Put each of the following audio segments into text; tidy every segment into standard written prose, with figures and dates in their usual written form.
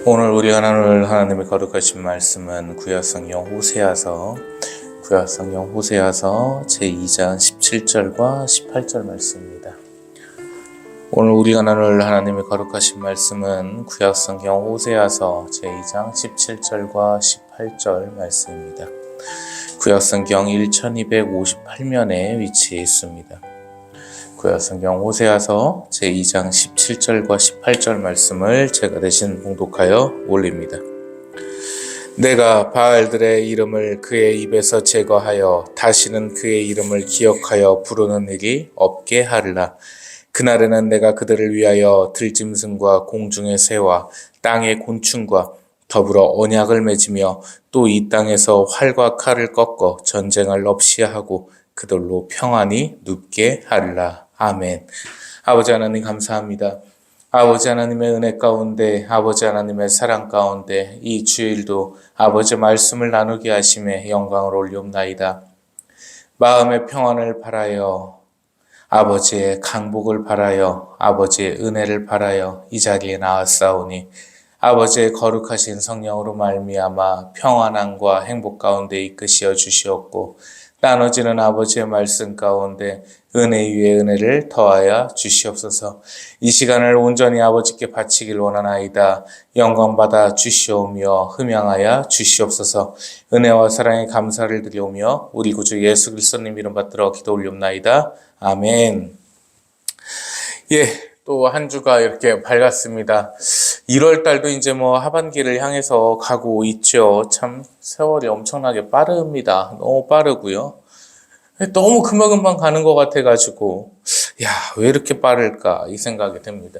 오늘 우리가 나눌 하나님의 거룩하신 말씀은 구약성경 호세아서 제2장 17절과 18절 말씀입니다. 오늘 우리가 나눌 하나님의 거룩하신 말씀은 구약성경 호세아서 제2장 17절과 18절 말씀입니다. 구약성경 1258면에 위치해 있습니다. 구약성경 호세아서 제2장 17절과 18절 말씀을 제가 대신 봉독하여 올립니다. 내가 바알들의 이름을 그의 입에서 제거하여 다시는 그의 이름을 기억하여 부르는 일이 없게 하리라. 그날에는 내가 그들을 위하여 들짐승과 공중의 새와 땅의 곤충과 더불어 언약을 맺으며 또 이 땅에서 활과 칼을 꺾어 전쟁을 없이 하고 그들로 평안히 눕게 하리라. 아멘. 아버지 하나님 감사합니다. 아버지 하나님의 은혜 가운데, 아버지 하나님의 사랑 가운데 이 주일도 아버지 말씀을 나누게 하심에 영광을 올리옵나이다. 마음의 평안을 바라여, 아버지의 강복을 바라여, 아버지의 은혜를 바라여 이 자리에 나왔사오니 아버지의 거룩하신 성령으로 말미암아 평안함과 행복 가운데 이끄시어 주시옵고 나눠지는 아버지의 말씀 가운데 은혜 위에 은혜를 더하여 주시옵소서. 이 시간을 온전히 아버지께 바치길 원하나이다. 영광받아 주시오며 흠양하여 주시옵소서. 은혜와 사랑에 감사를 드리오며 우리 구주 예수 그리스도님 이름 받들어 기도 올리옵나이다. 아멘. 또 한 주가 이렇게 밝았습니다. 1월 달도 이제 하반기를 향해서 가고 있죠. 참 세월이 엄청나게 빠릅니다. 너무 빠르고요. 너무 금방금방 가는 것 같아가지고 왜 이렇게 빠를까 이 생각이 듭니다.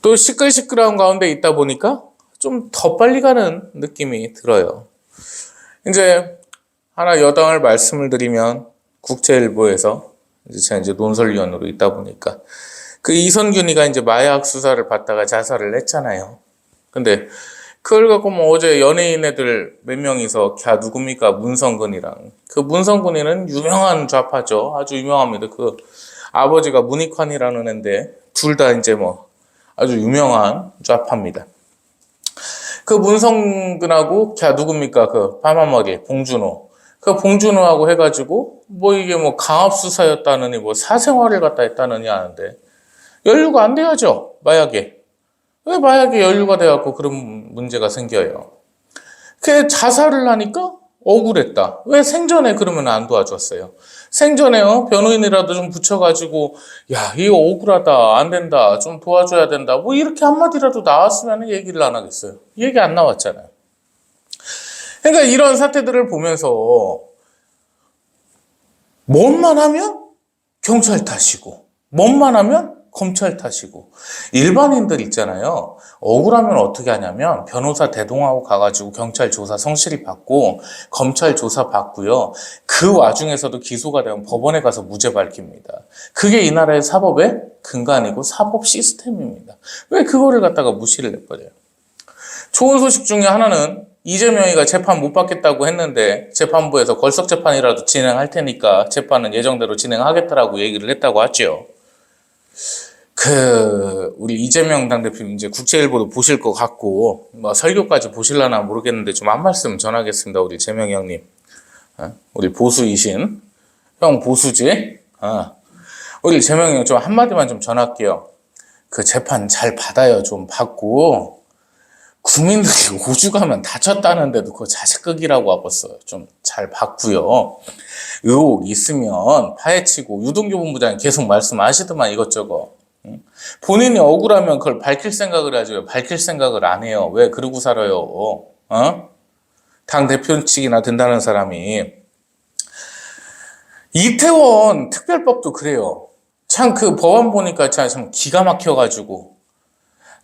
또 시끌시끌한 가운데 있다 보니까 좀 더 빨리 가는 느낌이 들어요. 이제 하나 여당을 말씀을 드리면 국제일보에서 제가 이제 논설위원으로 있다 보니까 그 이선균이가 이제 마약 수사를 받다가 자살을 했잖아요. 근데 그걸 갖고 어제 연예인 애들 몇 명이서 누굽니까? 문성근이랑. 그 문성근이는 유명한 좌파죠. 아주 유명합니다. 그 아버지가 문익환이라는 애인데 둘 다 이제 아주 유명한 좌파입니다. 그 문성근하고 누굽니까? 그 파마머리 봉준호. 그 봉준호하고 해가지고 이게 강압 수사였다느니 사생활을 갖다 했다느니 하는데 연루가 안 돼야죠. 마약에. 왜 마약에 연루가 돼갖고 그런 문제가 생겨요? 그 자살을 하니까 억울했다. 왜 생전에 그러면 안 도와줬어요? 생전에 변호인이라도 좀 붙여가지고 이거 억울하다, 안 된다, 좀 도와줘야 된다. 이렇게 한마디라도 나왔으면 얘기를 안 하겠어요. 얘기 안 나왔잖아요. 그러니까 이런 사태들을 보면서 뭔만 하면 경찰 탓이고 뭔만 하면 검찰 탓이고 일반인들 있잖아요. 억울하면 어떻게 하냐면 변호사 대동하고 가가지고 경찰 조사 성실히 받고 검찰 조사 받고요. 그 와중에서도 기소가 되면 법원에 가서 무죄 밝힙니다. 그게 이 나라의 사법의 근간이고 사법 시스템입니다. 왜 그거를 갖다가 무시를 해버려요? 좋은 소식 중에 하나는 이재명이가 재판 못 받겠다고 했는데 재판부에서 걸석 재판이라도 진행할 테니까 재판은 예정대로 진행하겠다라고 얘기를 했다고 하죠. 우리 이재명 당대표님 이제 국제일보도 보실 것 같고, 설교까지 보실라나 모르겠는데 좀 한 말씀 전하겠습니다. 우리 재명이 형님. 우리 보수이신. 형 보수지? 우리 재명이 형 좀 한마디만 좀 전할게요. 그 재판 잘 받아요. 좀 받고. 국민들이 오죽하면 다쳤다는데도 그거 자식극이라고 하겠어요. 좀 잘 받고요. 의혹 있으면 파헤치고 유동규 본부장이 계속 말씀하시더만 이것저것. 본인이 억울하면 그걸 밝힐 생각을 하죠. 왜 밝힐 생각을 안 해요? 왜 그러고 살아요? 당 대표 측이나 된다는 사람이. 이태원 특별법도 그래요. 참 그 법안 보니까 참 기가 막혀가지고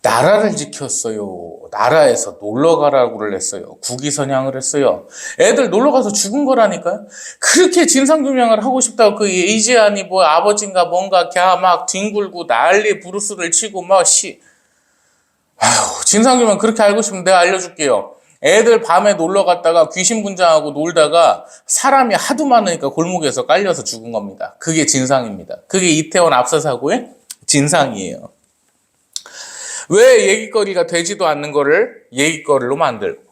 나라를 지켰어요. 나라에서 놀러 가라고 했어요. 국위 선양을 했어요. 애들 놀러 가서 죽은 거라니까요. 그렇게 진상규명을 하고 싶다고 그 이재한이 아버지인가 뭔가 막 뒹굴고 난리 부르스를 치고 진상규명 그렇게 알고 싶으면 내가 알려줄게요. 애들 밤에 놀러 갔다가 귀신 분장하고 놀다가 사람이 하도 많으니까 골목에서 깔려서 죽은 겁니다. 그게 진상입니다. 그게 이태원 압사 사고의 진상이에요. 왜 얘기거리가 되지도 않는 거를 얘기거리로 만들고,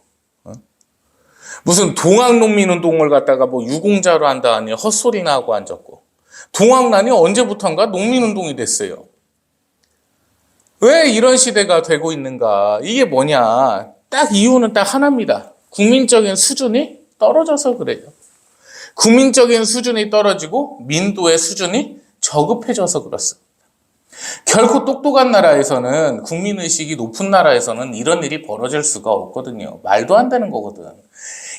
무슨 동학농민운동을 갖다가 뭐 유공자로 한다니 헛소리나 하고 앉았고, 동학난이 언제부턴가 농민운동이 됐어요. 왜 이런 시대가 되고 있는가? 이게 뭐냐? 딱 이유는 딱 하나입니다. 국민적인 수준이 떨어져서 그래요. 국민적인 수준이 떨어지고 민도의 수준이 저급해져서 그렇습니다. 결코 똑똑한 나라에서는, 국민의식이 높은 나라에서는 이런 일이 벌어질 수가 없거든요. 말도 안 되는 거거든.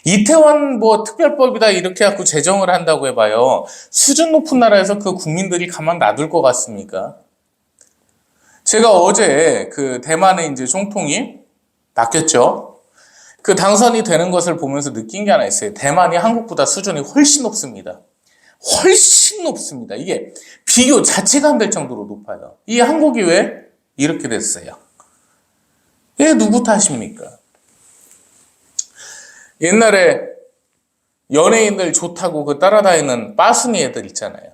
이태원 뭐 특별법이다 이렇게 갖고 제정을 한다고 해봐요. 수준 높은 나라에서 그 국민들이 가만 놔둘 것 같습니까? 제가 어제 그 대만의 이제 총통이 바뀌었죠. 그 당선이 되는 것을 보면서 느낀 게 하나 있어요. 대만이 한국보다 수준이 훨씬 높습니다. 훨씬 높습니다. 이게 비교 자체가 안 될 정도로 높아요. 이 한국이 왜 이렇게 됐어요? 이게 누구 탓입니까? 옛날에 연예인들 좋다고 그 따라다니는 빠순이 애들 있잖아요.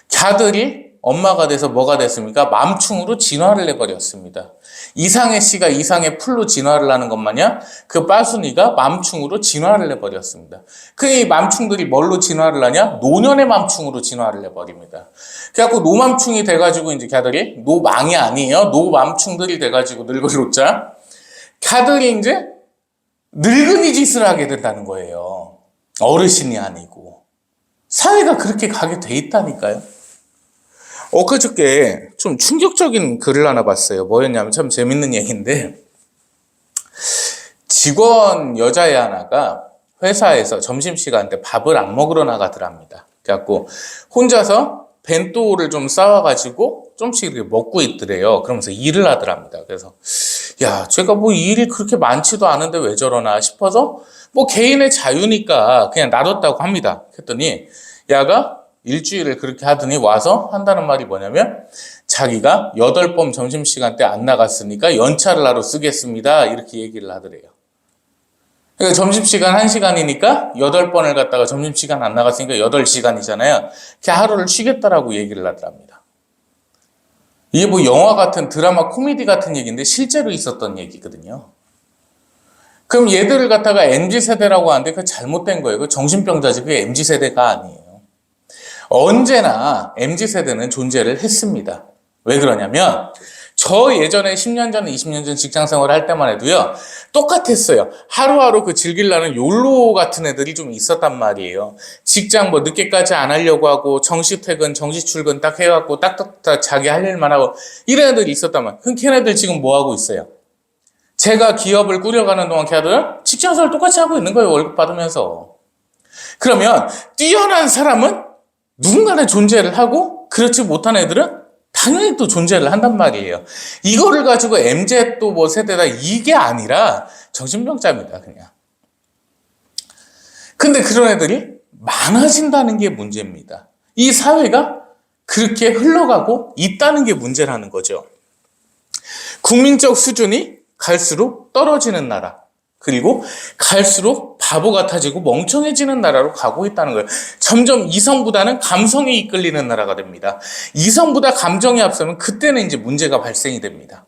걔들이 엄마가 돼서 뭐가 됐습니까? 맘충으로 진화를 해버렸습니다. 이상해 씨가 이상해 풀로 진화를 하는 것 마냥 그 빠순이가 맘충으로 진화를 해버렸습니다. 그 맘충들이 뭘로 진화를 하냐? 노년의 맘충으로 진화를 해버립니다. 그래갖고 노맘충이 돼가지고 이제 걔들이 노망이 아니에요. 노맘충들이 돼가지고 늙어로자 걔들이 이제 늙은이 짓을 하게 된다는 거예요. 어르신이 아니고. 사회가 그렇게 가게 돼 있다니까요. 엊그저께 좀 충격적인 글을 하나 봤어요. 뭐였냐면 참 재밌는 얘기인데, 직원 여자애 하나가 회사에서 점심시간 때 밥을 안 먹으러 나가더랍니다. 그래갖고 혼자서 벤또를 좀 싸와가지고 좀씩 이렇게 먹고 있더래요. 그러면서 일을 하더랍니다. 그래서 야, 제가 뭐 일이 그렇게 많지도 않은데 왜 저러나 싶어서 뭐 개인의 자유니까 그냥 놔뒀다고 합니다. 그랬더니 야가 일주일을 그렇게 하더니 와서 한다는 말이 뭐냐면 자기가 8번 점심시간 때 안 나갔으니까 연차를 하러 쓰겠습니다. 이렇게 얘기를 하더래요. 그러니까 점심시간 1시간이니까 8번을 갔다가 점심시간 안 나갔으니까 8시간이잖아요. 그 하루를 쉬겠다라고 얘기를 하더랍니다. 이게 뭐 영화 같은 드라마 코미디 같은 얘기인데 실제로 있었던 얘기거든요. 그럼 얘들을 갖다가 MZ세대라고 하는데 그게 잘못된 거예요. 그 정신병자지 그게 MZ세대가 아니에요. 언제나 MZ세대는 존재를 했습니다. 왜 그러냐면 저 예전에 10년 전, 20년 전 직장생활을 할 때만 해도요. 똑같았어요. 하루하루 그 즐기려는 욜로 같은 애들이 좀 있었단 말이에요. 직장 뭐 늦게까지 안 하려고 하고 정시 퇴근, 정시 출근 딱 해갖고 딱딱딱 자기 할 일만 하고 이런 애들이 있었단 말이에요. 그럼 걔네들 지금 뭐 하고 있어요? 제가 기업을 꾸려가는 동안 걔들은 직장생활 똑같이 하고 있는 거예요. 월급 받으면서. 그러면 뛰어난 사람은 누군가는 존재를 하고 그렇지 못한 애들은 당연히 또 존재를 한단 말이에요. 이거를 가지고 MZ 또 뭐 세대다 이게 아니라 정신병자입니다, 그냥. 근데 그런 애들이 많아진다는 게 문제입니다. 이 사회가 그렇게 흘러가고 있다는 게 문제라는 거죠. 국민적 수준이 갈수록 떨어지는 나라, 그리고 갈수록 바보 같아지고 멍청해지는 나라로 가고 있다는 거예요. 점점 이성보다는 감성이 이끌리는 나라가 됩니다. 이성보다 감정이 앞서면 그때는 이제 문제가 발생이 됩니다.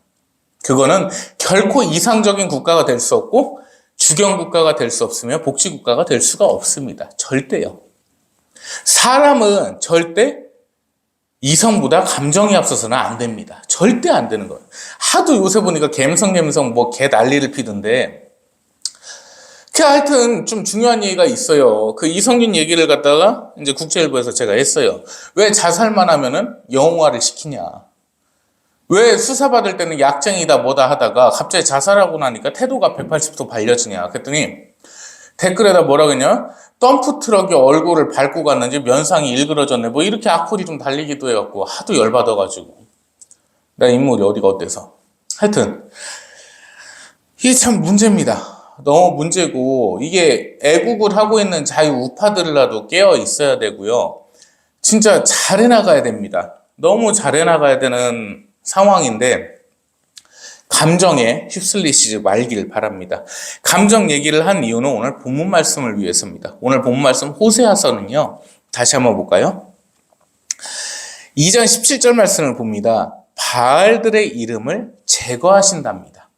그거는 결코 이상적인 국가가 될 수 없고 주경 국가가 될 수 없으며 복지 국가가 될 수가 없습니다. 절대요. 사람은 절대 이성보다 감정이 앞서서는 안 됩니다. 절대 안 되는 거예요. 하도 요새 보니까 갬성 뭐 개 난리를 피던데, 하여튼 좀 중요한 얘기가 있어요. 그 이성균 얘기를 갖다가 이제 국제일보에서 제가 했어요. 왜 자살만 하면은 영웅화를 시키냐? 왜 수사받을 때는 약쟁이다 뭐다 하다가 갑자기 자살하고 나니까 태도가 180도 발려지냐? 그랬더니 댓글에다 뭐라고 했냐? 덤프트럭이 얼굴을 밟고 갔는지 면상이 일그러졌네. 뭐 이렇게 악플이 좀 달리기도 해갖고 하도 열받아가지고. 나 인물이 어디가 어때서. 하여튼 이게 참 문제입니다. 너무 문제고, 이게 애국을 하고 있는 자유 우파들이라도 깨어 있어야 되고요. 진짜 잘해 나가야 됩니다. 너무 잘해 나가야 되는 상황인데 감정에 휩쓸리시지 말길 바랍니다. 감정 얘기를 한 이유는 오늘 본문 말씀을 위해서입니다. 오늘 본문 말씀 호세아서는요. 다시 한번 볼까요? 2장 17절 말씀을 봅니다. 바알들의 이름을 제거하신답니다.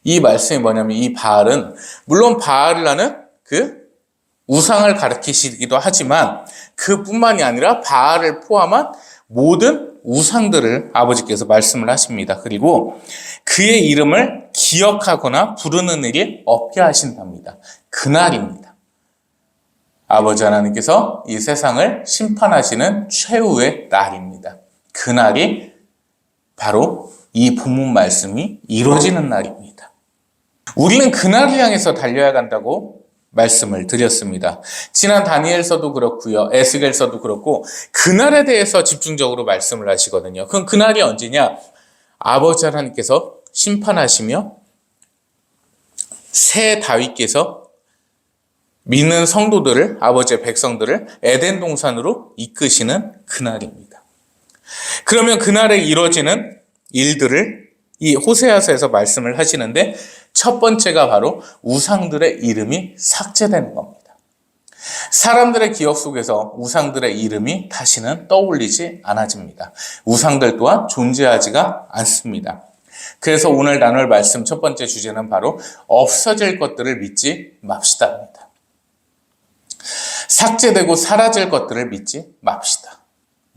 이 말씀이 뭐냐면 이 바알은 물론 바알이라는 그 우상을 가리키시기도 하지만 그뿐만이 아니라 바알을 포함한 모든 우상들을 아버지께서 말씀을 하십니다. 그리고 그의 이름을 기억하거나 부르는 일이 없게 하신답니다. 그날입니다. 아버지 하나님께서 이 세상을 심판하시는 최후의 날입니다. 그날이 바로 이 본문 말씀이 이루어지는 날입니다. 우리는 그날을 향해서 달려야 한다고 말씀을 드렸습니다. 지난 다니엘서도 그렇고요. 에스겔서도 그렇고 그날에 대해서 집중적으로 말씀을 하시거든요. 그럼 그날이 언제냐? 아버지 하나님께서 심판하시며 새 다윗께서 믿는 성도들을, 아버지의 백성들을 에덴 동산으로 이끄시는 그날입니다. 그러면 그날에 이루어지는 일들을 이 호세아서에서 말씀을 하시는데 첫 번째가 바로 우상들의 이름이 삭제되는 겁니다. 사람들의 기억 속에서 우상들의 이름이 다시는 떠올리지 않아집니다. 우상들 또한 존재하지가 않습니다. 그래서 오늘 나눌 말씀 첫 번째 주제는 바로 없어질 것들을 믿지 맙시다입니다. 삭제되고 사라질 것들을 믿지 맙시다.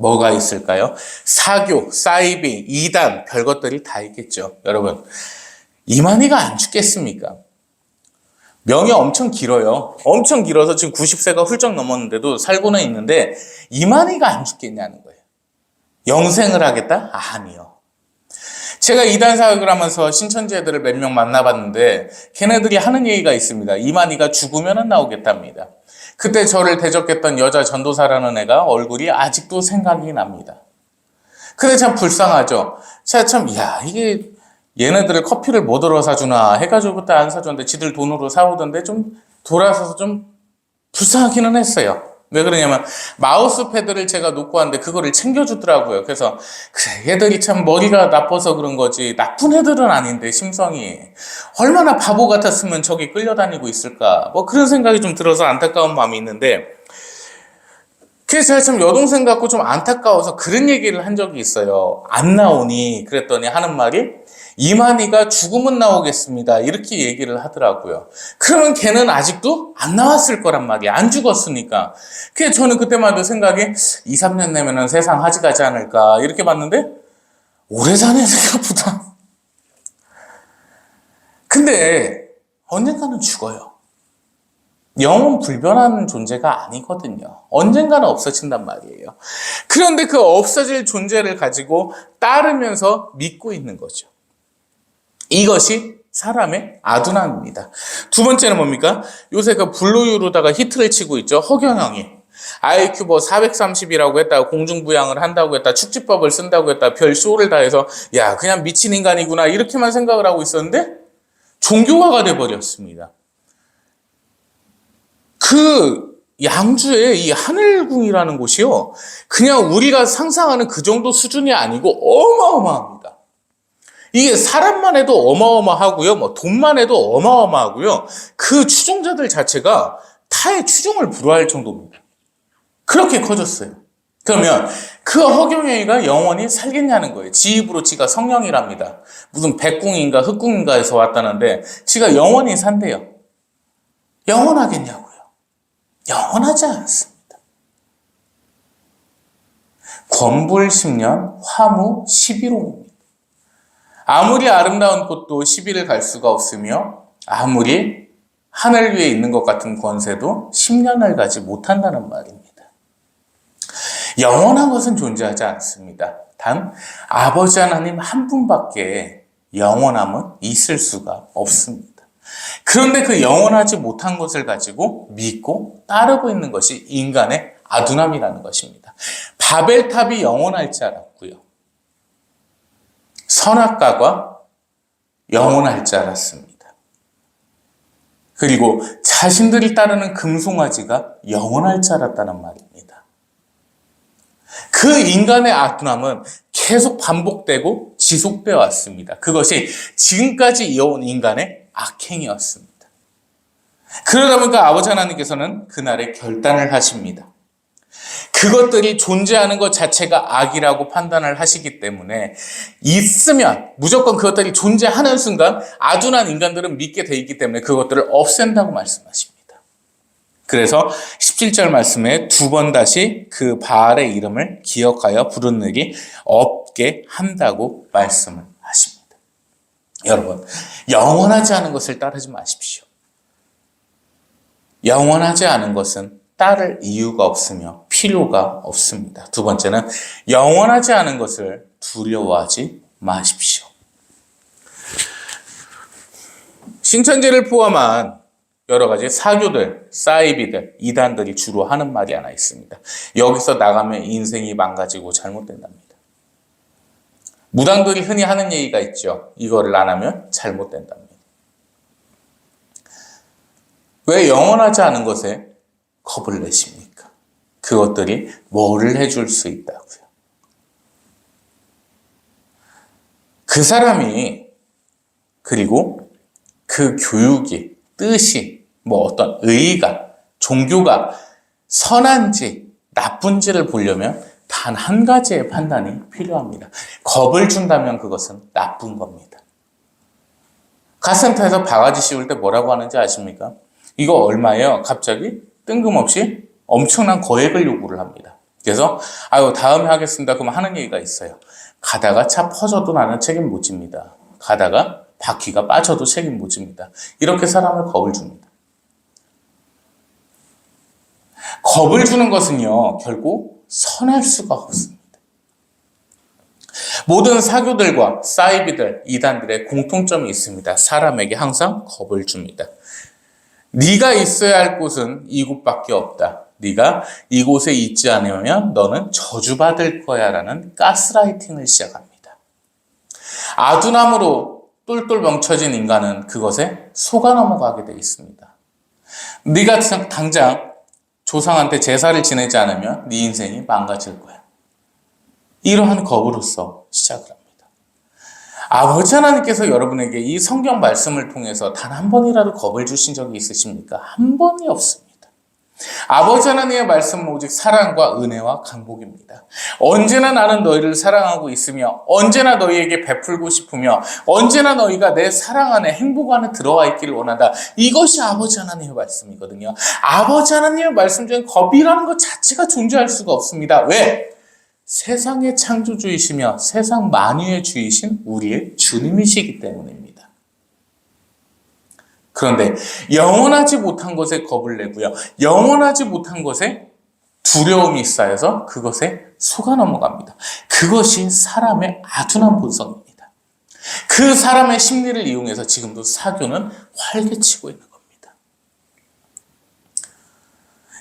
뭐가 있을까요? 사교, 사이비, 이단, 별것들이 다 있겠죠. 여러분, 이만희가 안 죽겠습니까? 명이 엄청 길어요. 엄청 길어서 지금 90세가 훌쩍 넘었는데도 살고는 있는데 이만희가 안 죽겠냐는 거예요. 영생을 하겠다? 아니요. 제가 이단 사역을 하면서 신천지 애들을 몇 명 만나봤는데 걔네들이 하는 얘기가 있습니다. 이만희가 죽으면 나오겠답니다. 그때 저를 대적했던 여자 전도사라는 애가 얼굴이 아직도 생각이 납니다. 근데 참 불쌍하죠. 제가 참, 이게 얘네들을 커피를 뭐 들어 사주나 해가지고 그때 안 사줬는데 지들 돈으로 사오던데 좀 돌아서서 좀 불쌍하기는 했어요. 왜 그러냐면 마우스패드를 제가 놓고 왔는데 그거를 챙겨주더라고요. 그래서 그래, 얘들이 참 머리가 나빠서 그런 거지 나쁜 애들은 아닌데 심성이 얼마나 바보 같았으면 저기 끌려다니고 있을까 뭐 그런 생각이 좀 들어서 안타까운 마음이 있는데 그래서 제가 참 여동생 같고 좀 안타까워서 그런 얘기를 한 적이 있어요. 안 나오니 그랬더니 하는 말이 이만희가 죽으면 나오겠습니다. 이렇게 얘기를 하더라고요. 그러면 걔는 아직도 안 나왔을 거란 말이야. 안 죽었으니까. 그래서 저는 그때마다 생각이 2, 3년 내면은 세상 하지 가지 않을까 이렇게 봤는데 오래 사네 생각보다. 근데 언젠가는 죽어요. 영은 불변한 존재가 아니거든요. 언젠가는 없어진단 말이에요. 그런데 그 없어질 존재를 가지고 따르면서 믿고 있는 거죠. 이것이 사람의 아둔함입니다. 두 번째는 뭡니까? 요새 그 블루유로다가 히트를 치고 있죠. 허경영이. IQ 430이라고 했다, 공중부양을 한다고 했다, 축지법을 쓴다고 했다, 별 쇼를 다 해서 야 그냥 미친 인간이구나 이렇게만 생각을 하고 있었는데 종교화가 돼버렸습니다. 그 양주의 이 하늘궁이라는 곳이요. 그냥 우리가 상상하는 그 정도 수준이 아니고 어마어마합니다. 이게 사람만 해도 어마어마하고요. 뭐 돈만 해도 어마어마하고요. 그 추종자들 자체가 타의 추종을 불허할 정도입니다. 그렇게 커졌어요. 그러면 그 허경영이가 영원히 살겠냐는 거예요. 지 입으로 지가 성령이랍니다. 무슨 백궁인가 흑궁인가에서 왔다는데 지가 영원히 산대요. 영원하겠냐고요. 영원하지 않습니다. 권불 10년, 화무 11호입니다. 아무리 아름다운 꽃도 10일을 갈 수가 없으며 아무리 하늘 위에 있는 것 같은 권세도 10년을 가지 못한다는 말입니다. 영원한 것은 존재하지 않습니다. 단 아버지 하나님 한 분밖에 영원함은 있을 수가 없습니다. 그런데 그 영원하지 못한 것을 가지고 믿고 따르고 있는 것이 인간의 아둔함이라는 것입니다. 바벨탑이 영원할 줄 알았고요. 선악과가 영원할 줄 알았습니다. 그리고 자신들이 따르는 금송아지가 영원할 줄 알았다는 말입니다. 그 인간의 아둔함은 계속 반복되고 지속되어 왔습니다. 그것이 지금까지 이어온 인간의 악행이었습니다. 그러다 보니까 아버지 하나님께서는 그날에 결단을 하십니다. 그것들이 존재하는 것 자체가 악이라고 판단을 하시기 때문에 있으면 무조건 그것들이 존재하는 순간 아둔한 인간들은 믿게 돼 있기 때문에 그것들을 없앤다고 말씀하십니다. 그래서 17절 말씀에 두 번 다시 그 바알의 이름을 기억하여 부르는 일이 없게 한다고 말씀을 하십니다. 여러분, 영원하지 않은 것을 따르지 마십시오. 영원하지 않은 것은 따를 이유가 없으며 필요가 없습니다. 두 번째는 영원하지 않은 것을 두려워하지 마십시오. 신천지를 포함한 여러 가지 사교들, 사이비들, 이단들이 주로 하는 말이 하나 있습니다. 여기서 나가면 인생이 망가지고 잘못된답니다. 무당들이 흔히 하는 얘기가 있죠. 이거를 안 하면 잘못된답니다. 왜 영원하지 않은 것에 겁을 내십니까? 그것들이 뭐를 해줄 수 있다고요? 그 사람이 그리고 그 교육이 뜻이 어떤 의의가 종교가 선한지 나쁜지를 보려면 단 한 가지의 판단이 필요합니다. 겁을 준다면 그것은 나쁜 겁니다. 카센터에서 바가지 씌울 때 뭐라고 하는지 아십니까? 이거 얼마예요? 갑자기 뜬금없이 엄청난 거액을 요구를 합니다. 그래서 다음에 하겠습니다. 그러면 하는 얘기가 있어요. 가다가 차 퍼져도 나는 책임 못 집니다. 가다가 바퀴가 빠져도 책임 못 집니다. 이렇게 사람을 겁을 줍니다. 겁을 주는 것은요, 결코 선할 수가 없습니다. 모든 사교들과 사이비들, 이단들의 공통점이 있습니다. 사람에게 항상 겁을 줍니다. 네가 있어야 할 곳은 이곳밖에 없다. 네가 이곳에 있지 않으면 너는 저주받을 거야 라는 가스라이팅을 시작합니다. 아둔함으로 똘똘 멈춰진 인간은 그것에 속아 넘어가게 되어 있습니다. 네가 당장 조상한테 제사를 지내지 않으면 네 인생이 망가질 거야. 이러한 겁으로써 시작을 합니다. 아버지 하나님께서 여러분에게 이 성경 말씀을 통해서 단 한 번이라도 겁을 주신 적이 있으십니까? 한 번이 없습니다. 아버지 하나님의 말씀은 오직 사랑과 은혜와 강복입니다. 언제나 나는 너희를 사랑하고 있으며 언제나 너희에게 베풀고 싶으며 언제나 너희가 내 사랑 안에 행복 안에 들어와 있기를 원한다. 이것이 아버지 하나님의 말씀이거든요. 아버지 하나님의 말씀 중에 겁이라는 것 자체가 존재할 수가 없습니다. 왜? 세상의 창조주이시며 세상 만유의 주이신 우리의 주님이시기 때문입니다. 그런데 영원하지 못한 것에 겁을 내고요. 영원하지 못한 것에 두려움이 쌓여서 그것에 속아 넘어갑니다. 그것이 사람의 아둔한 본성입니다. 그 사람의 심리를 이용해서 지금도 사교는 활개치고 있는 겁니다.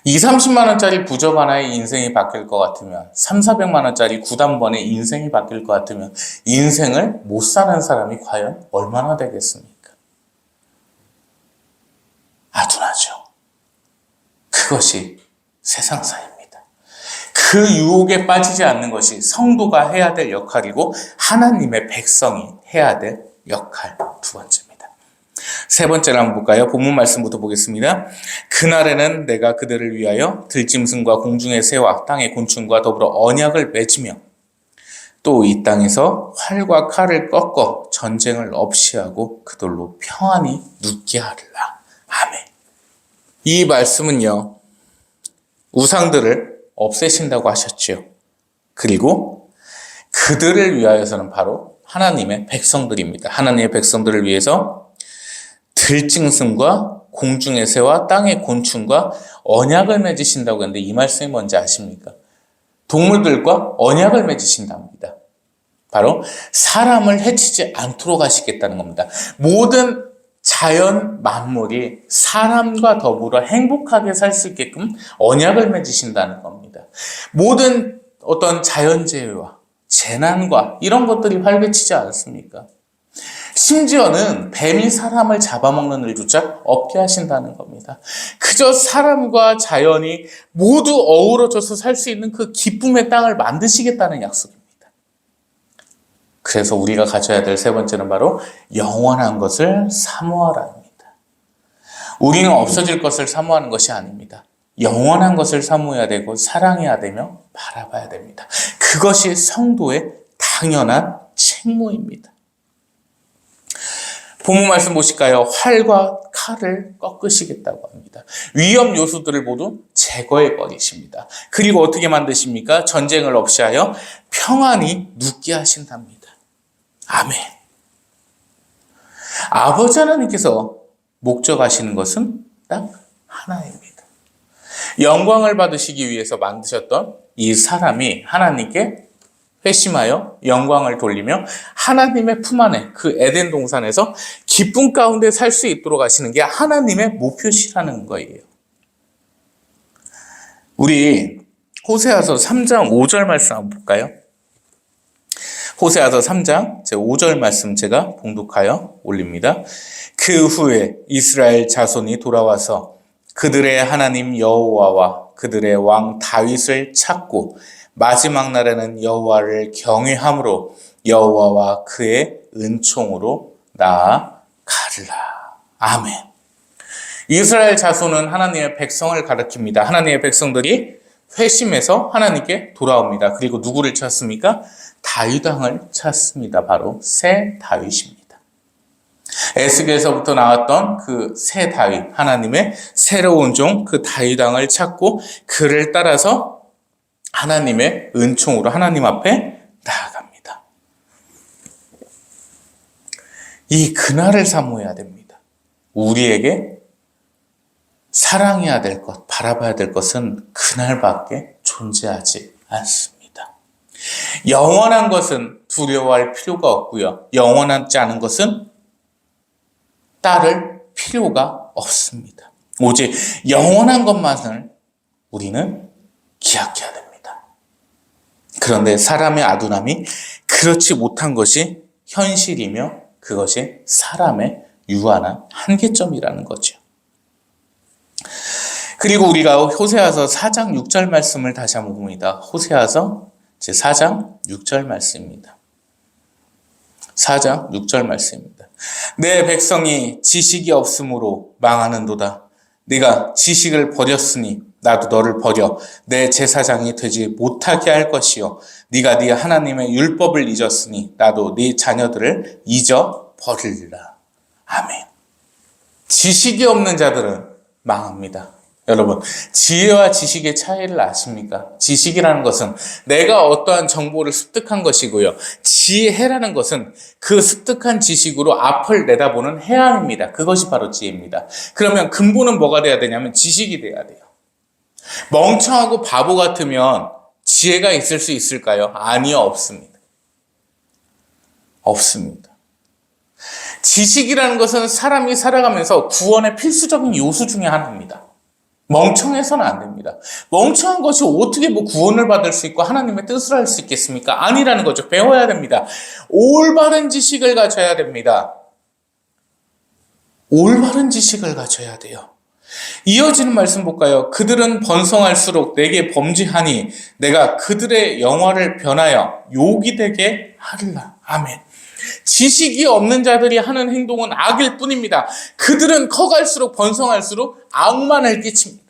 20-30만 원짜리 부적 하나에 인생이 바뀔 것 같으면 300-400만 원짜리 구단번에 인생이 바뀔 것 같으면 인생을 못 사는 사람이 과연 얼마나 되겠습니까? 아둔하죠. 그것이 세상사입니다. 그 유혹에 빠지지 않는 것이 성도가 해야 될 역할이고 하나님의 백성이 해야 될 역할 두 번째입니다. 세 번째를 한번 볼까요? 본문 말씀부터 보겠습니다. 그날에는 내가 그들을 위하여 들짐승과 공중의 새와 땅의 곤충과 더불어 언약을 맺으며 또 이 땅에서 활과 칼을 꺾어 전쟁을 없이 하고 그들로 평안히 눕게 하리라. 아멘. 이 말씀은요, 우상들을 없애신다고 하셨죠. 그리고 그들을 위하여서는 바로 하나님의 백성들입니다. 하나님의 백성들을 위해서 들짐승과 공중의 새와 땅의 곤충과 언약을 맺으신다고 했는데 이 말씀이 뭔지 아십니까? 동물들과 언약을 맺으신답니다. 바로 사람을 해치지 않도록 하시겠다는 겁니다. 모든 자연 만물이 사람과 더불어 행복하게 살 수 있게끔 언약을 맺으신다는 겁니다. 모든 어떤 자연재해와 재난과 이런 것들이 활개치지 않습니까? 심지어는 뱀이 사람을 잡아먹는 일조차 없게 하신다는 겁니다. 그저 사람과 자연이 모두 어우러져서 살 수 있는 그 기쁨의 땅을 만드시겠다는 약속입니다. 그래서 우리가 가져야 될 세 번째는 바로 영원한 것을 사모하라입니다. 우리는 없어질 것을 사모하는 것이 아닙니다. 영원한 것을 사모해야 되고 사랑해야 되며 바라봐야 됩니다. 그것이 성도의 당연한 책무입니다. 본문 말씀 보실까요? 활과 칼을 꺾으시겠다고 합니다. 위험 요소들을 모두 제거해 버리십니다. 그리고 어떻게 만드십니까? 전쟁을 없이 하여 평안히 눕게 하신답니다. 아멘. 아버지 하나님께서 목적하시는 것은 딱 하나입니다. 영광을 받으시기 위해서 만드셨던 이 사람이 하나님께 회심하여 영광을 돌리며 하나님의 품 안에 그 에덴 동산에서 기쁨 가운데 살 수 있도록 하시는 게 하나님의 목표시라는 거예요. 우리 호세아서 3장 5절 말씀 한번 볼까요? 호세아서 3장 5절 말씀 제가 봉독하여 올립니다. 그 후에 이스라엘 자손이 돌아와서 그들의 하나님 여호와와 그들의 왕 다윗을 찾고 마지막 날에는 여호와를 경외함으로 여호와와 그의 은총으로 나아가리라. 아멘. 이스라엘 자손은 하나님의 백성을 가리킵니다. 하나님의 백성들이 회심해서 하나님께 돌아옵니다. 그리고 누구를 찾습니까? 다윗 왕을 찾습니다. 바로 새 다윗입니다. 에스겔에서부터 나왔던 그 새 다윗, 하나님의 새로운 종, 그 다윗 왕을 찾고 그를 따라서 하나님의 은총으로 하나님 앞에 나아갑니다. 이 그날을 사모해야 됩니다. 우리에게 사랑해야 될 것, 바라봐야 될 것은 그날밖에 존재하지 않습니다. 영원한 것은 두려워할 필요가 없고요. 영원하지 않은 것은 따를 필요가 없습니다. 오직 영원한 것만을 우리는 기약해야 됩니다. 그런데 사람의 아둔함이 그렇지 못한 것이 현실이며 그것이 사람의 유한한 한계점이라는 거죠. 그리고 우리가 호세아서 4장 6절 말씀을 다시 한번 봅니다. 호세아서 제 4장 6절 말씀입니다. 4장 6절 말씀입니다. 내 백성이 지식이 없으므로 망하는도다. 네가 지식을 버렸으니 나도 너를 버려 내 제사장이 되지 못하게 할 것이요 네가 네 하나님의 율법을 잊었으니 나도 네 자녀들을 잊어버리리라. 아멘. 지식이 없는 자들은 망합니다. 여러분, 지혜와 지식의 차이를 아십니까? 지식이라는 것은 내가 어떠한 정보를 습득한 것이고요. 지혜라는 것은 그 습득한 지식으로 앞을 내다보는 해안입니다. 그것이 바로 지혜입니다. 그러면 근본은 뭐가 돼야 되냐면 지식이 돼야 돼요. 멍청하고 바보 같으면 지혜가 있을 수 있을까요? 아니요, 없습니다. 없습니다. 지식이라는 것은 사람이 살아가면서 구원의 필수적인 요소 중에 하나입니다. 멍청해서는 안 됩니다. 멍청한 것이 어떻게 구원을 받을 수 있고 하나님의 뜻을 할 수 있겠습니까? 아니라는 거죠. 배워야 됩니다. 올바른 지식을 가져야 됩니다. 올바른 지식을 가져야 돼요. 이어지는 말씀 볼까요? 그들은 번성할수록 내게 범죄하니 내가 그들의 영화를 변하여 욕이 되게 하리라. 아멘. 지식이 없는 자들이 하는 행동은 악일 뿐입니다. 그들은 커갈수록 번성할수록 악만을 끼칩니다.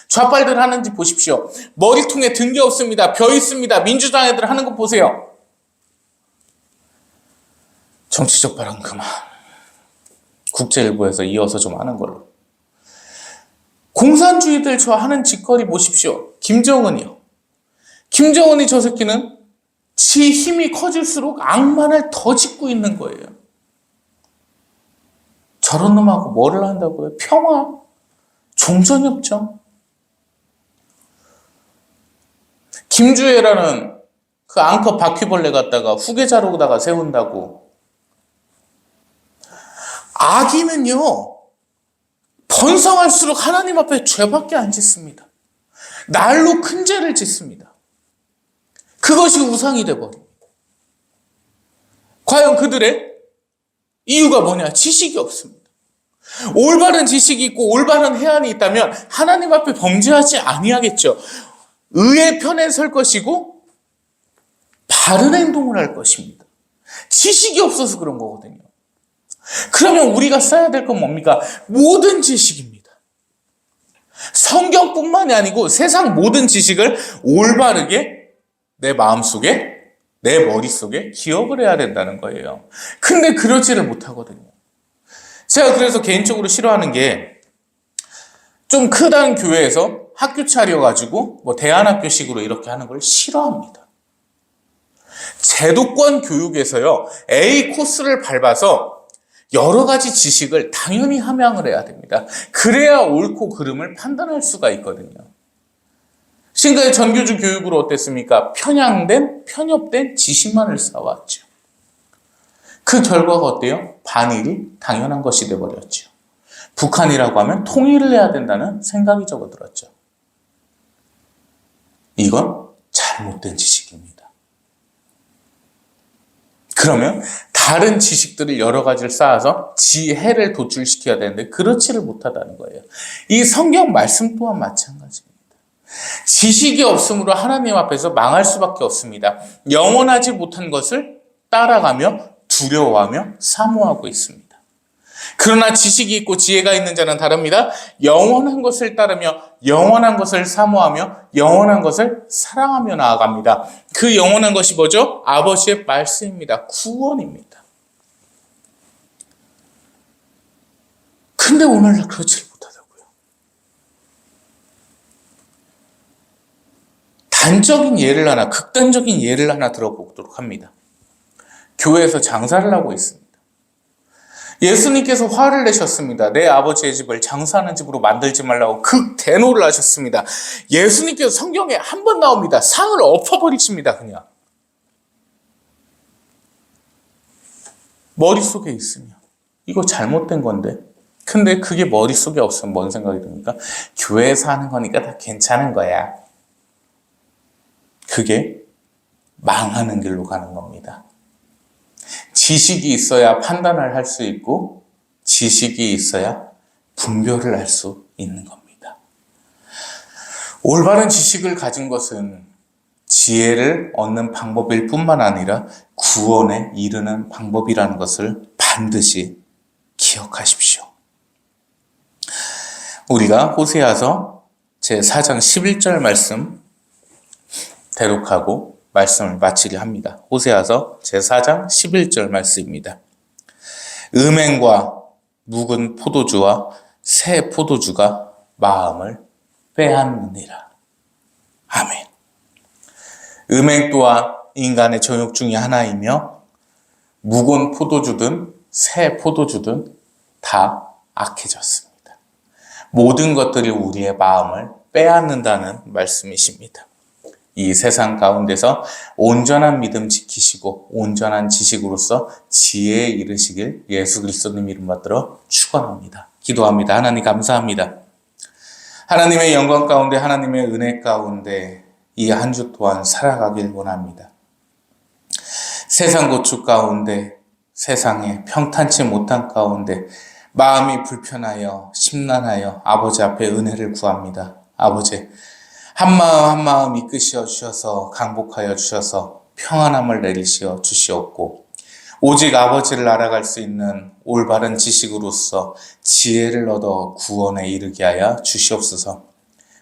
좌빨들 하는 짓 보십시오. 머리통에 든 게 없습니다. 벼 있습니다. 민주당 애들 하는 거 보세요. 정치적 발언 그만. 국제일보에서 이어서 좀 하는 걸로. 공산주의들 저 하는 짓거리 보십시오. 김정은이요. 김정은이 저 새끼는 지 힘이 커질수록 악만을 더 짓고 있는 거예요. 저런 놈하고 뭐를 한다고요? 평화, 종전협정. 김주애라는 그 앙커 바퀴벌레 갖다가 후계자로다가 세운다고. 악인은요, 번성할수록 하나님 앞에 죄밖에 안 짓습니다. 날로 큰 죄를 짓습니다. 그것이 우상이 되어버립니다. 과연 그들의 이유가 뭐냐? 지식이 없습니다. 올바른 지식이 있고 올바른 해안이 있다면 하나님 앞에 범죄하지 아니하겠죠. 의의 편에 설 것이고 바른 행동을 할 것입니다. 지식이 없어서 그런 거거든요. 그러면 우리가 써야 될 건 뭡니까? 모든 지식입니다. 성경뿐만이 아니고 세상 모든 지식을 올바르게 내 마음속에, 내 머릿속에 기억을 해야 된다는 거예요. 근데 그러지를 못하거든요. 제가 그래서 개인적으로 싫어하는 게 좀 크다는 교회에서 학교 차려가지고 뭐 대안학교식으로 이렇게 하는 걸 싫어합니다. 제도권 교육에서요, A 코스를 밟아서 여러 가지 지식을 당연히 함양을 해야 됩니다. 그래야 옳고 그름을 판단할 수가 있거든요. 지금까지 전교조 교육으로 어땠습니까? 편협된 지식만을 쌓아왔죠. 그 결과가 어때요? 반일이 당연한 것이 되어버렸죠. 북한이라고 하면 통일을 해야 된다는 생각이 접어들었죠. 이건 잘못된 지식입니다. 그러면 다른 지식들을 여러 가지를 쌓아서 지혜를 도출시켜야 되는데 그렇지를 못하다는 거예요. 이 성경 말씀 또한 마찬가지입니다. 지식이 없으므로 하나님 앞에서 망할 수밖에 없습니다. 영원하지 못한 것을 따라가며 두려워하며 사모하고 있습니다. 그러나 지식이 있고 지혜가 있는 자는 다릅니다. 영원한 것을 따르며 영원한 것을 사모하며 영원한 것을 사랑하며 나아갑니다. 그 영원한 것이 뭐죠? 아버지의 말씀입니다. 구원입니다. 근데 오늘날 그렇지 못하다고요. 극단적인 예를 하나 들어보도록 합니다. 교회에서 장사를 하고 있습니다. 예수님께서 화를 내셨습니다. 내 아버지의 집을 장사하는 집으로 만들지 말라고 극대노를 하셨습니다. 예수님께서 성경에 한 번 나옵니다. 상을 엎어버리십니다. 그냥. 머릿속에 있으면. 이거 잘못된 건데. 근데 그게 머릿속에 없으면 뭔 생각이 듭니까? 교회에서 하는 거니까 다 괜찮은 거야. 그게 망하는 길로 가는 겁니다. 지식이 있어야 판단을 할 수 있고 지식이 있어야 분별을 할 수 있는 겁니다. 올바른 지식을 가진 것은 지혜를 얻는 방법일 뿐만 아니라 구원에 이르는 방법이라는 것을 반드시 기억하십시오. 우리가 호세아서 제4장 11절 말씀 대독하고 말씀을 마치려 합니다. 호세아서 제4장 11절 말씀입니다. 음행과 묵은 포도주와 새 포도주가 마음을 빼앗느니라. 아멘. 음행 또한 인간의 정욕 중에 하나이며 묵은 포도주든 새 포도주든 다 악해졌습니다. 모든 것들이 우리의 마음을 빼앗는다는 말씀이십니다. 이 세상 가운데서 온전한 믿음 지키시고 온전한 지식으로서 지혜에 이르시길 예수 그리스도님 이름 받들어 축원합니다. 기도합니다. 하나님 감사합니다. 하나님의 영광 가운데 하나님의 은혜 가운데 이 한 주 또한 살아가길 원합니다. 세상 고충 가운데 세상에 평탄치 못한 가운데 마음이 불편하여 심란하여 아버지 앞에 은혜를 구합니다. 아버지 한 마음 이끄시어 주셔서 강복하여 주셔서 평안함을 내리시어 주시옵고 오직 아버지를 알아갈 수 있는 올바른 지식으로서 지혜를 얻어 구원에 이르게 하여 주시옵소서.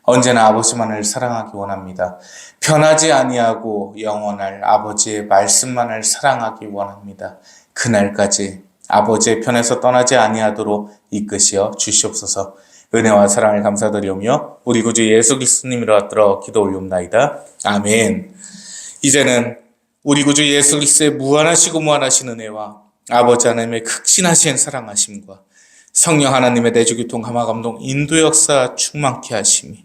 언제나 아버지만을 사랑하기 원합니다. 변하지 아니하고 영원할 아버지의 말씀만을 사랑하기 원합니다. 그날까지 아버지의 편에서 떠나지 아니하도록 이끄시어 주시옵소서. 은혜와 사랑을 감사드리오며 우리 구주 예수 그리스도님으로 받들어 기도 올리옵나이다. 아멘. 이제는 우리 구주 예수 그리스도의 무한하시고 무한하신 은혜와 아버지 하나님의 극진하신 사랑하심과 성령 하나님의 내주교통 감화 감동 인도 역사 충만케 하심이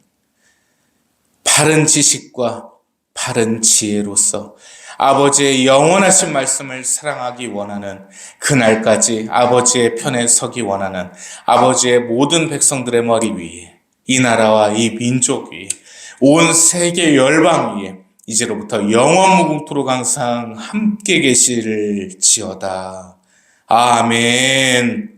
바른 지식과 바른 지혜로서 아버지의 영원하신 말씀을 사랑하기 원하는 그날까지 아버지의 편에 서기 원하는 아버지의 모든 백성들의 머리 위에 이 나라와 이 민족 위에 온 세계 열방 위에 이제로부터 영원 무궁토록 항상 함께 계실지어다. 아멘.